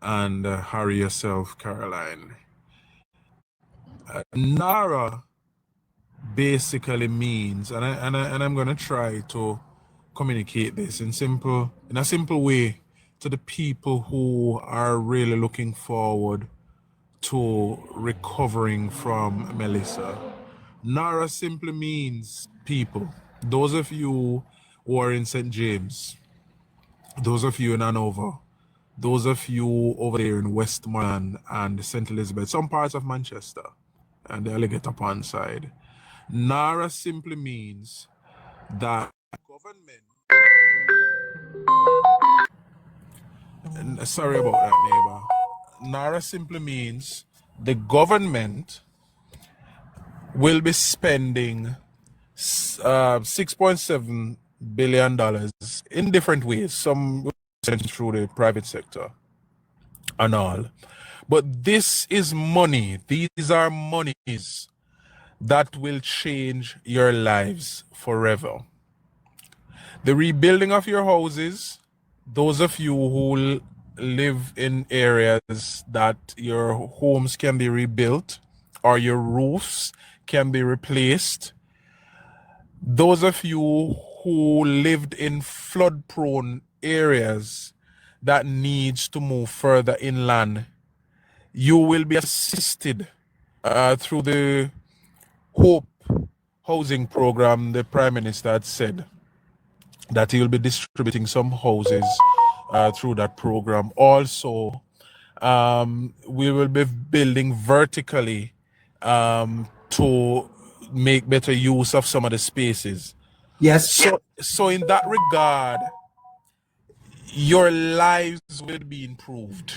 and hurry yourself, Caroline. Nara basically means, and I'm gonna try to communicate this in a simple way to the people who are really looking forward to recovering from Melissa. Nara simply means people. Those of you who are in St. James, those of you in Hanover, those of you over there in Westmoreland and St. Elizabeth, some parts of Manchester, and the Alligator Pond side. Nara simply means that government. Sorry about that, neighbor. Nara simply means the government will be spending $6.7 billion in different ways. Some through the private sector and all. But this is money. These are monies that will change your lives forever. The rebuilding of your houses, those of you who live in areas that your homes can be rebuilt or your roofs can be replaced, those of you who lived in flood-prone areas that needs to move further inland, you will be assisted through the Hope housing program. The Prime Minister had said that he will be distributing some houses through that program. Also, we will be building vertically to make better use of some of the spaces. Yes. So in that regard, your lives will be improved.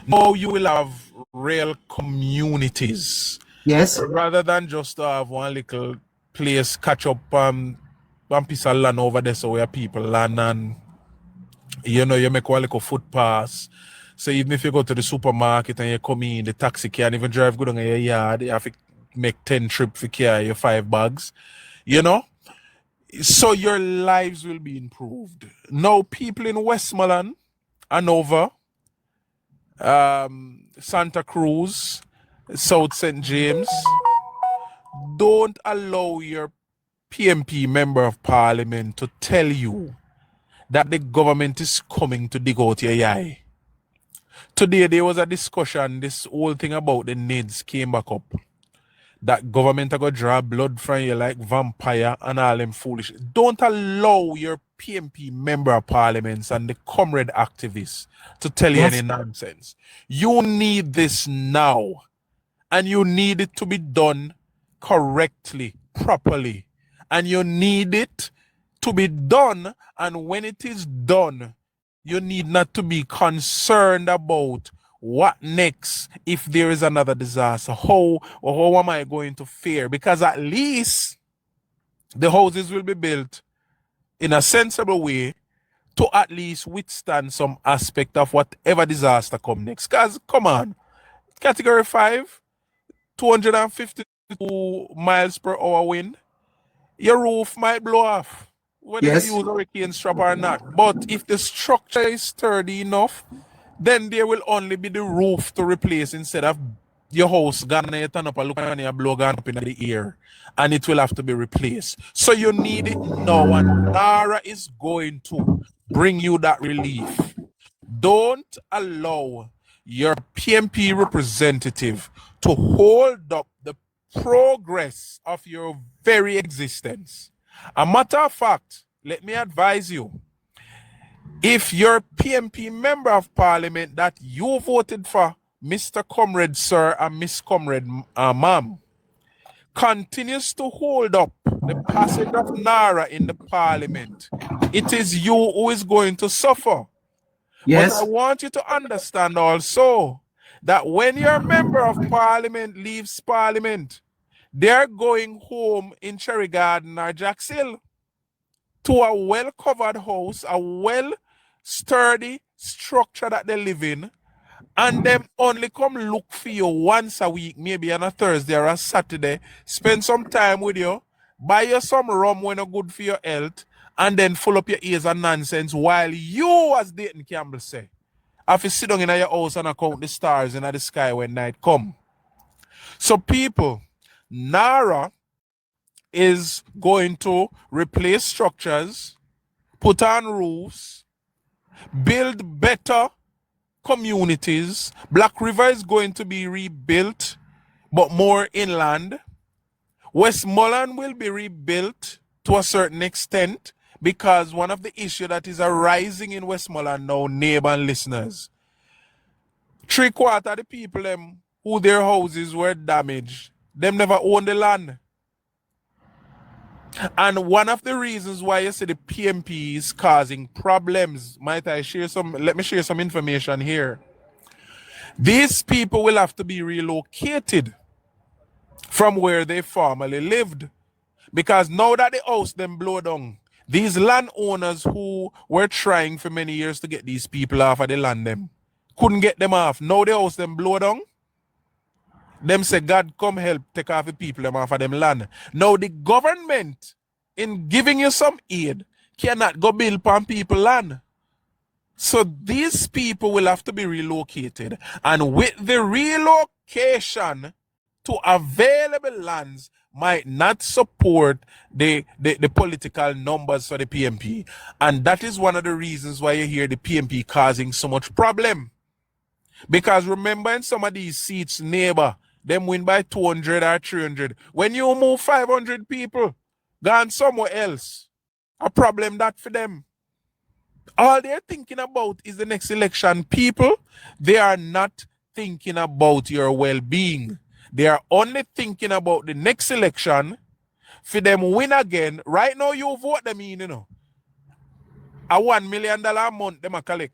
Now you will have real communities. Yes. Rather than just have one little place catch up one piece of land over there so where people land, and you make one little footpath. So even if you go to the supermarket and you come in, the taxi can't even drive good on your yard. You have to make 10 trips to carry your 5 bags. So your lives will be improved. Now people in Westmoreland, Hanover, Santa Cruz, South St. James, don't allow your PMP member of parliament to tell you that the government is coming to dig out your eye. Today there was a discussion, this whole thing about the NIDS came back up. That government are going to draw blood from you like vampire and all them foolish. Don't allow your PMP member of parliaments and the comrade activists to tell you any nonsense. You need this now. And you need it to be done correctly, properly. And you need it to be done. And when it is done, you need not to be concerned about what next if there is another disaster. How am I going to fare? Because at least the houses will be built in a sensible way to at least withstand some aspect of whatever disaster come next. Because, come on, Category 5, 252 miles per hour wind, your roof might blow off, whether you use a hurricane strap or not. But if the structure is sturdy enough, then there will only be the roof to replace instead of your house gone and you turn up and look and your blow gone up in the air, and it will have to be replaced. So you need it now, and Nara is going to bring you that relief. Don't allow your PMP representative to hold up the progress of your very existence. A matter of fact, let me advise you, if your PMP member of parliament that you voted for, Mr. Comrade Sir and Miss Comrade Ma'am, continues to hold up the passage of Nara in the parliament, it is you who is going to suffer. Yes. But I want you to understand also that when your member of parliament leaves parliament, they're going home in Cherry Garden or Jack's Hill to a well-covered house, a well-sturdy structure that they live in, and them only come look for you once a week, maybe on a Thursday or a Saturday, spend some time with you, buy you some rum when it's good for your health, and then full up your ears and nonsense while you, as Dayton Campbell say, have to sit down in your house and count the stars in the sky when night come. So people, NARA is going to replace structures, put on roofs, build better communities. Black River is going to be rebuilt, but more inland. Westmoreland will be rebuilt to a certain extent, because one of the issues that is arising in Westmoreland now, neighbor and listeners, 3/4 of the people them who their houses were damaged, them never owned the land. And one of the reasons why you see the PMP is causing problems, let me share some information here. These people will have to be relocated from where they formerly lived, because now that the house them blow down, these landowners who were trying for many years to get these people off of the land them couldn't get them off. Now the house them blow down. Them say, God come help take off the people them off of them land. Now the government, in giving you some aid, cannot go build upon people land. So these people will have to be relocated. And with the relocation to available lands might not support the political numbers for the PMP. And that is one of the reasons why you hear the PMP causing so much problem. Because remember, in some of these seats, neighbor, them win by 200 or 300. When you move 500 people, gone somewhere else, a problem that for them. All they're thinking about is the next election. People, they are not thinking about your well-being. They are only thinking about the next election for them win again. Right now, you vote them in, you know. A $1 million a month, them a collect.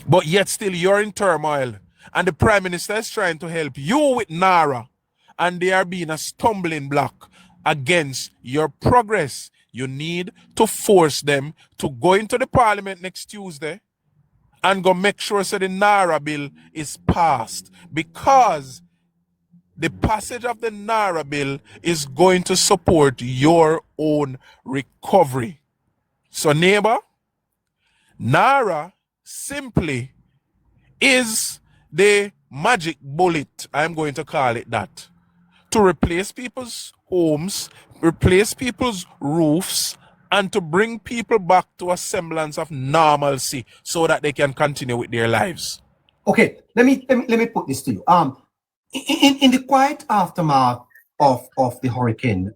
But yet still, you're in turmoil. And the Prime Minister is trying to help you with NARA. And they are being a stumbling block against your progress. You need to force them to go into the Parliament next Tuesday and go make sure so the NARA bill is passed. Because the passage of the NARA bill is going to support your own recovery. So neighbor, NARA simply is the magic bullet, I'm going to call it that, to replace people's homes, replace people's roofs, and to bring people back to a semblance of normalcy so that they can continue with their lives. Okay, let me put this to you. In the quiet aftermath of the hurricane,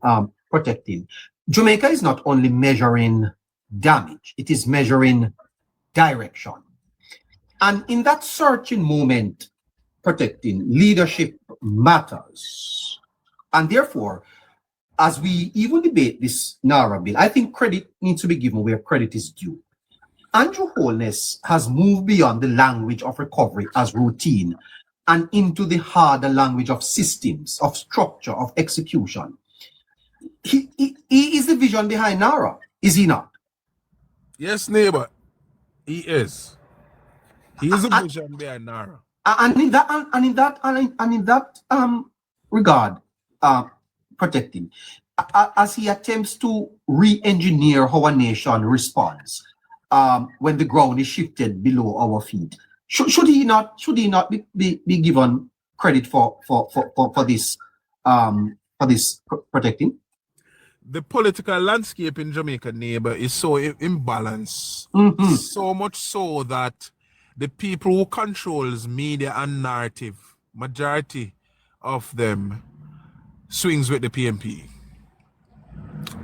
protecting, Jamaica is not only measuring damage, it is measuring direction. And in that searching moment, protecting, leadership matters. And therefore, as we even debate this NARA bill, I think credit needs to be given where credit is due. Andrew Holness has moved beyond the language of recovery as routine and into the harder language of systems, of structure, of execution. He is the vision behind NARA, is he not? Yes, neighbor, he is. He is a vision behind NARA. And in that regard, protecting, as he attempts to re-engineer how a nation responds when the ground is shifted below our feet, should he not be given credit for this protecting? The political landscape in Jamaica, neighbor, is so imbalanced. So much so that the people who controls media and narrative, majority of them swings with the PMP.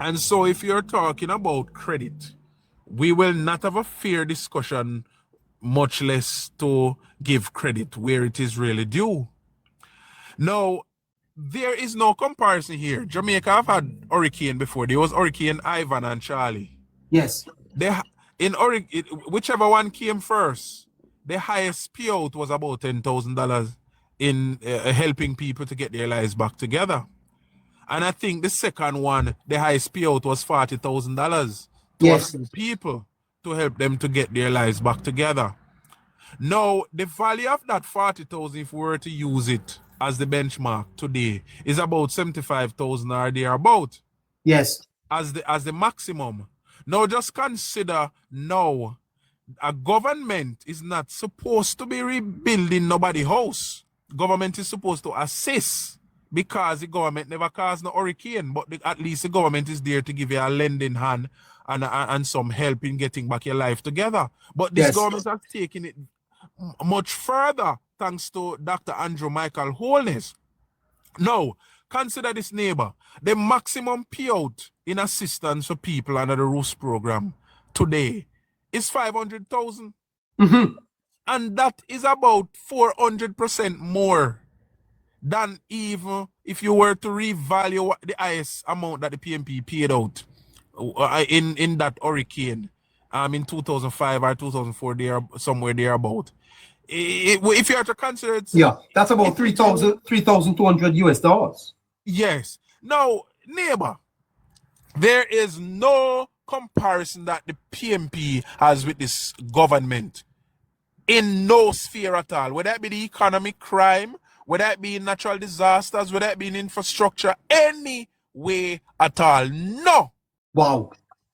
And so if you're talking about credit, we will not have a fair discussion, much less to give credit where it is really due. Now, there is no comparison here. Jamaica have had hurricane before. There was Hurricane Ivan and Charlie. Yes. Whichever one came first, the highest payout was about $10,000 in helping people to get their lives back together. And I think the second one, the highest payout was $40,000 to assist people to help them to get their lives back together. Now, the value of that $40,000, if we were to use it as the benchmark today, is about $75,000 or thereabout. Yes. As the maximum. Now, just consider now a government is not supposed to be rebuilding nobody's house. Government is supposed to assist because the government never caused no hurricane, but at least the government is there to give you a lending hand and some help in getting back your life together. But this government has taken it much further thanks to Dr. Andrew Michael Holness. Now, consider this, neighbor. The maximum payout in assistance for people under the ROOFs program today is 500,000. And that is about 400% more than even if you were to revalue the highest amount that the PMP paid out in that hurricane in 2005 or 2004, there somewhere thereabout. If you are to consider it, that's about $3,200 US. Yes. Now, neighbor, there is no comparison that the PMP has with this government in no sphere at all. Whether it be the economic crime, whether it be in natural disasters, whether it be in infrastructure, any way at all. No. Wow.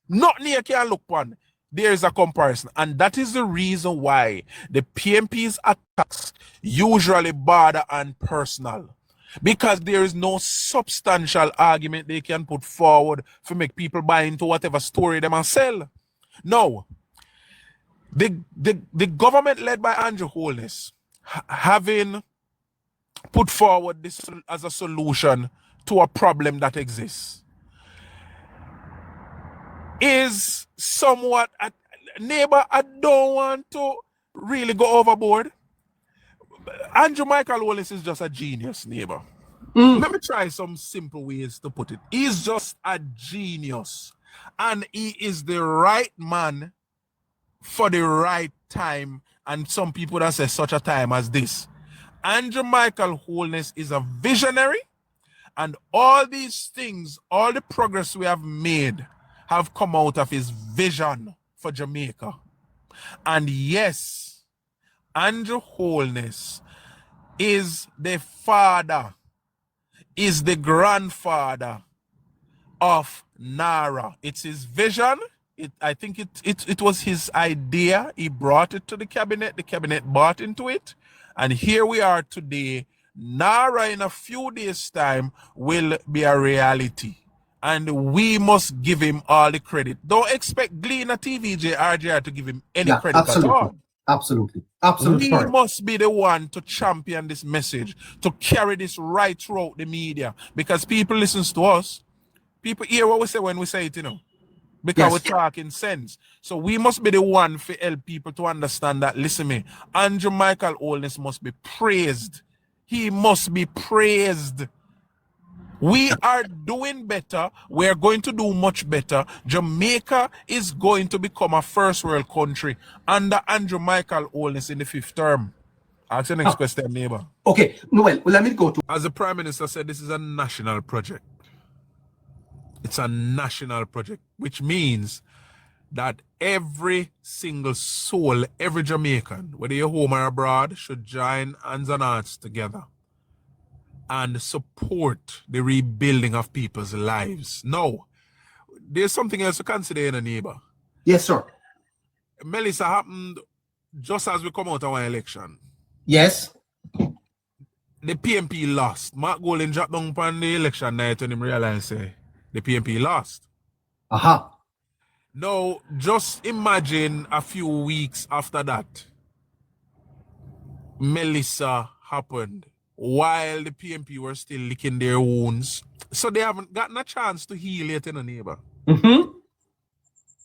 Not near can look on. There is a comparison. And that is the reason why the PMP's attacks usually border on personal. Because there is no substantial argument they can put forward to make people buy into whatever story they must sell. No. The government led by Andrew Holness having put forward this as a solution to a problem that exists is somewhat, neighbor, I don't want to really go overboard. Andrew Michael Holness is just a genius, neighbor. Let me try some simple ways to put it. He's just a genius. And he is the right man for the right time. And some people that say such a time as this. Andrew Michael Holness is a visionary. And all these things, all the progress we have made have come out of his vision for Jamaica. And yes, Andrew Holness is the father, is the grandfather of NARA. It's his vision. I think it was his idea. He brought it to the cabinet bought into it. And here we are today. NARA in a few days' time will be a reality. And we must give him all the credit. Don't expect Gleaner TVJ RJR to give him any credit at all. Absolutely. We must be the one to champion this message, to carry this right throughout the media. Because people listen to us. People hear what we say when we say it, because we're talking sense. So we must be the one to help people to understand that, listen me, Andrew Michael Holness must be praised. He must be praised. We are doing better. We're going to do much better. Jamaica is going to become a first world country under Andrew Michael Holness in the 5th term. Ask the next question, neighbor. Okay, Noel, let me go to... As the Prime Minister said, this is a national project. It's a national project, which means that every single soul, every Jamaican, whether you're home or abroad, should join hands and hearts together and support the rebuilding of people's lives. Now, there's something else to consider in a neighbor. Yes, sir. Melissa, happened just as we come out of our election. Yes. The PMP lost. Mark Golden dropped down on the election night when he realized the PMP lost. Now, just imagine a few weeks after that, Melissa happened while the PMP were still licking their wounds. So they haven't gotten a chance to heal yet in a neighbor.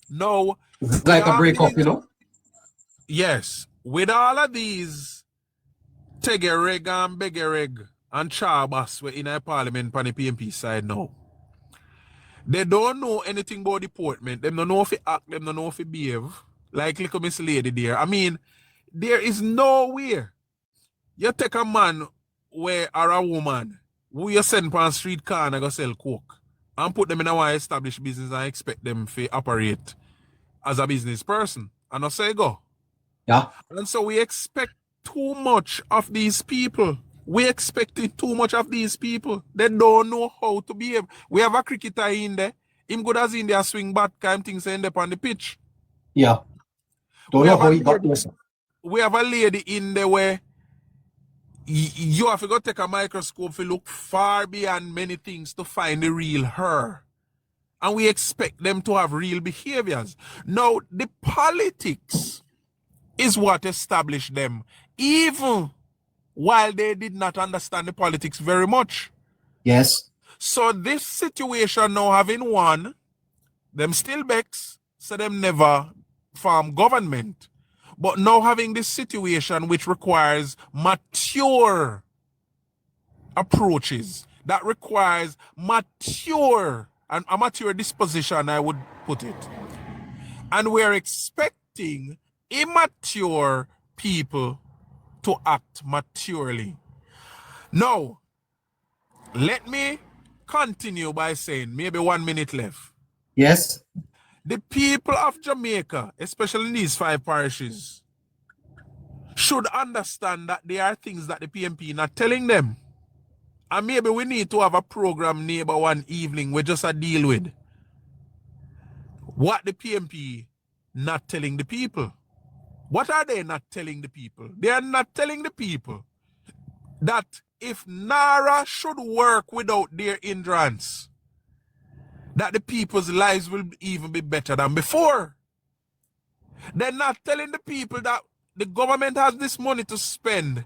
No. It's like a breakup, Yes. With all of these Tegereg and Begereg and Chabas were in a parliament on the PMP side now. They don't know anything about deportment. They don't know if they act, they don't know if they behave. Like little Miss Lady there. I mean, there is nowhere you take a man or a woman who you send on street car and go sell coke and put them in a established business and expect them to operate as a business person. And I say go. Yeah. And so we expect too much of these people. We expected too much of these people. They don't know how to behave. We have a cricketer in there. Him good as in there swing bat kind things end up on the pitch. Yeah. Don't know how he got there, sir. We have a lady in there where you have to go take a microscope to look far beyond many things to find the real her. And we expect them to have real behaviors. Now, the politics is what established them, even while they did not understand the politics very much. Yes. So this situation now having won, them still becks, so them never form government. But now having this situation which requires mature approaches, that requires mature, and a mature disposition, I would put it. And we're expecting immature people to act maturely. Now, let me continue by saying, maybe 1 minute left. Yes. The people of Jamaica, especially in these 5 parishes, should understand that there are things that the PMP not telling them. And maybe we need to have a program, neighbor, one evening we just a deal with what the PMP not telling the people. What are they not telling the people? They are not telling the people that if NARA should work without their hindrance, that the people's lives will even be better than before. They're not telling the people that the government has this money to spend,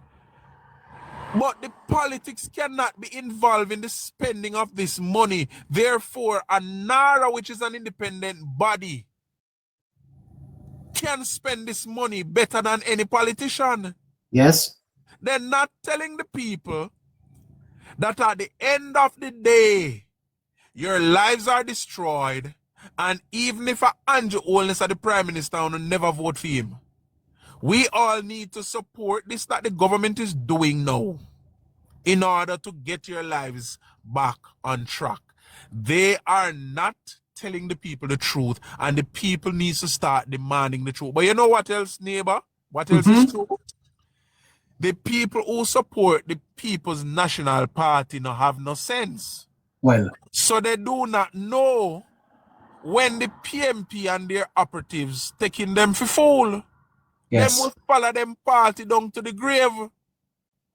but the politics cannot be involved in the spending of this money. Therefore, a NARA, which is an independent body, can spend this money better than any politician. Yes. They're not telling the people that at the end of the day, your lives are destroyed, and even if Andrew Holness are the Prime Minister, I will never vote for him. We all need to support this that the government is doing now in order to get your lives back on track. They are not telling the people the truth, and the people need to start demanding the truth. But you know what else, neighbor? What else is true? The people who support the People's National Party now have no sense. Well. So they do not know when the PMP and their operatives taking them for fool. Yes. Them will follow them party down to the grave.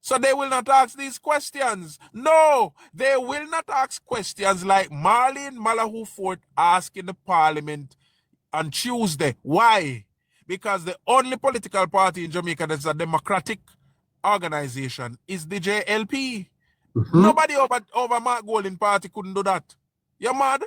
So they will not ask these questions. No, they will not ask questions like Marlene Malahou Fort asked in the parliament on Tuesday. Why? Because the only political party in Jamaica that's a democratic organization is the JLP. Nobody over Mark Golding party couldn't do that. You mad?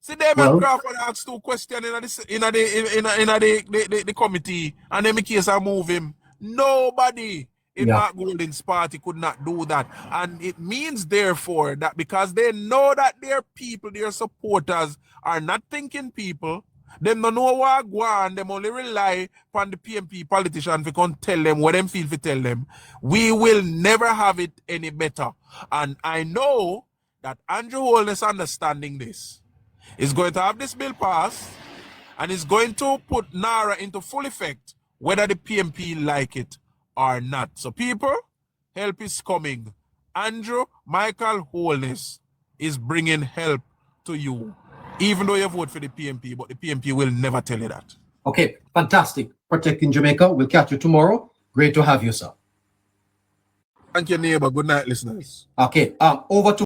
See, them and Crawford asked 2 questions in the committee, and then case I move him. Nobody in Mark Golding's party could not do that. And it means, therefore, that because they know that their people, their supporters, are not thinking people, them don't know what go on, them only rely upon the PMP politicians to come tell them what them feel to tell them. We will never have it any better. And I know that Andrew Holness understanding this is going to have this bill passed and is going to put NARA into full effect whether the PMP like it or not. So people, help is coming. Andrew Michael Holness is bringing help to you. Even though you vote for the PMP, but the PMP will never tell you that. Okay, fantastic. Protecting Jamaica. We'll catch you tomorrow. Great to have you, sir. Thank you, neighbor. Good night, listeners. Okay, over to